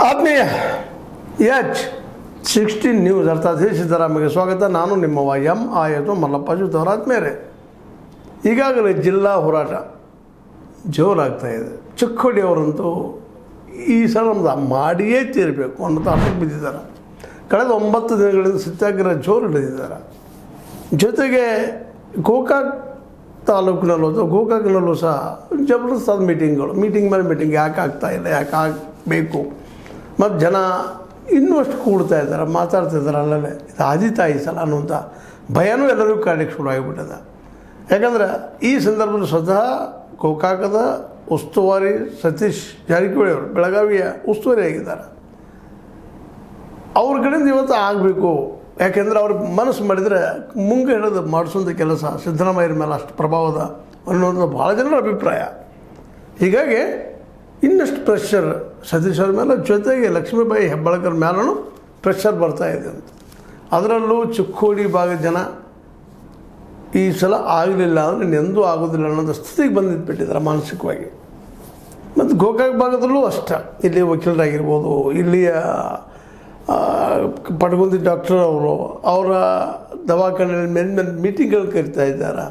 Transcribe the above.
ಆತ್ಮೀಯ H16 news ಅರ್ಥಾತ್ ಸಿದ್ದರಾಮಯ್ಯಗೆ ಸ್ವಾಗತ. ನಾನು ನಿಮ್ಮ ಎಂ ಆಯತು ಮಲ್ಲಪ್ಪ ಜೂತವರ. ಆತ್ಮೀಯರೇ, ಈಗಾಗಲೇ ಜಿಲ್ಲಾ ಹೋರಾಟ ಜೋರಾಗ್ತಾ ಇದೆ. ಚಿಕ್ಕೋಡಿ ಅವರಂತೂ ಈ ಸಲ ನಮ್ದು ಮಾಡಿಯೇ ತೀರಬೇಕು ಅನ್ನೋ ತಾಪಕ್ಕೆ ಬಿದ್ದಿದ್ದಾರೆ. ಕಳೆದ 9 ದಿನಗಳಿಂದ ಸತ್ಯಾಗ್ರಹ ಜೋರು ಹಿಡಿದಿದ್ದಾರೆ. ಜೊತೆಗೆ ಗೋಕಾಕ್ ತಾಲೂಕಿನಲ್ಲೂ ಅಥವಾ ಗೋಕಾಕ್ನಲ್ಲೂ ಸಹ ಜಬರ್ದಸ್ತಾದ ಮೀಟಿಂಗ್ ಮೇಲೆ ಮೀಟಿಂಗ್ ಯಾಕೆ ಆಗ್ತಾಯಿಲ್ಲ, ಯಾಕೆ ಆಗಬೇಕು, ಮತ್ತು ಜನ ಇನ್ನೂ ಅಷ್ಟು ಕೂಡ್ತಾ ಇದ್ದಾರೆ, ಮಾತಾಡ್ತಿದ್ದಾರೆ. ಅಲ್ಲೇ ಇದು ಆದಿತಾ ಈ ಸಲ ಅನ್ನುವಂಥ ಭಯನೂ ಎಲ್ಲರಿಗೂ ಕಾಣಲಿಕ್ಕೆ ಶುರು ಆಗಿಬಿಟ್ಟಿದೆ. ಯಾಕಂದರೆ ಈ ಸಂದರ್ಭದಲ್ಲಿ ಸ್ವತಃ ಗೋಕಾಕದ ಉಸ್ತುವಾರಿ ಸತೀಶ್ ಜಾರಕಿಹೊಳಿ ಅವರು ಬೆಳಗಾವಿಯ ಉಸ್ತುವಾರಿ ಆಗಿದ್ದಾರೆ. ಅವ್ರ ಕಡೆಯಿಂದ ಇವತ್ತು ಆಗಬೇಕು. ಯಾಕೆಂದರೆ ಅವ್ರು ಮನಸ್ಸು ಮಾಡಿದರೆ ಮುಂಗೆ ಹಿಡಿದು ಮಾಡಿಸೋಂಥ ಕೆಲಸ ಸಿದ್ದರಾಮಯ್ಯರ ಮೇಲೆ ಅಷ್ಟು ಪ್ರಭಾವದ ಅನ್ನೋದು ಭಾಳ ಜನರ ಅಭಿಪ್ರಾಯ. ಹೀಗಾಗಿ ಇನ್ನಷ್ಟು ಪ್ರೆಷರ್ ಸತೀಶ್ ಅವ್ರ ಮೇಲೆ, ಜೊತೆಗೆ ಲಕ್ಷ್ಮೀಬಾಯಿ ಹೆಬ್ಬಾಳ್ಕರ್ ಮೇಲೂ ಪ್ರೆಷರ್ ಬರ್ತಾಯಿದೆ ಅಂತ. ಅದರಲ್ಲೂ ಚಿಕ್ಕೋಡಿ ಭಾಗದ ಜನ ಈ ಸಲ ಆಗಲಿಲ್ಲ ಅಂದರೆ ಇನ್ನೆಂದೂ ಆಗೋದಿಲ್ಲ ಅನ್ನೋದು ಸ್ಥಿತಿಗೆ ಬಂದಿದ್ದುಬಿಟ್ಟಿದ್ದಾರೆ ಮಾನಸಿಕವಾಗಿ. ಮತ್ತು ಗೋಕಾಕ್ ಭಾಗದಲ್ಲೂ ಅಷ್ಟೇ. ಇಲ್ಲಿ ವಕೀಲರಾಗಿರ್ಬೋದು, ಇಲ್ಲಿಯ ಪಡ್ಗುಂದಿ ಡಾಕ್ಟರ್ ಅವರ ದವಾಖಾನೆಯಲ್ಲಿ ಮೀಟಿಂಗ್ಗಳು ಕರಿತಾ ಇದ್ದಾರೆ.